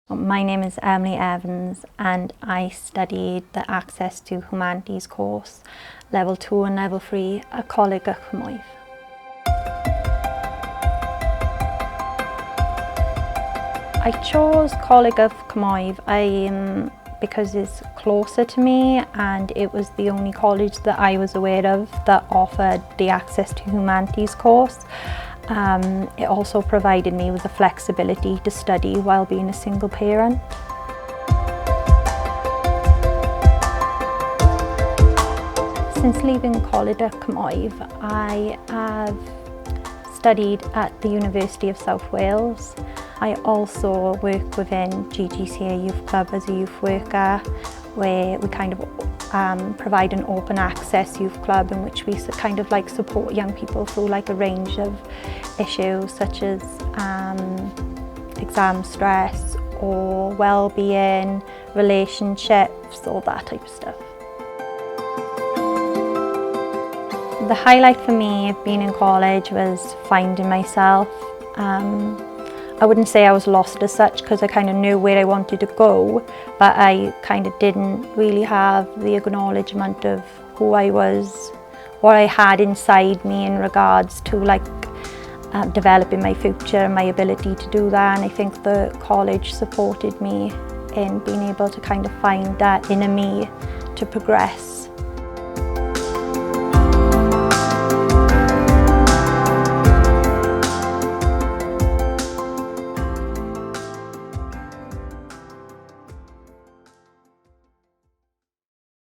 My name is Emily Evans and I studied the Access to Humanities course, Level 2 and Level 3 at Canlyniadau. I chose Canlyniadau because it's closer to me and it was the only college that I was aware of that offered the Access to Humanities course. It also provided me with the flexibility to study while being a single parent. Since leaving Canlyniadau, I have studied at the University of South Wales. I also work within GGCA Youth Club as a youth worker, where we kind of provide an open access youth club in which we kind of like support young people through like a range of issues such as exam stress or well-being, relationships, all that type of stuff. The highlight for me of being in college was finding myself. I wouldn't say I was lost as such because I kind of knew where I wanted to go, but I kind of didn't really have the acknowledgement of who I was, what I had inside me in regards to like developing my future and my ability to do that. And I think the college supported me in being able to kind of find that inner me to progress.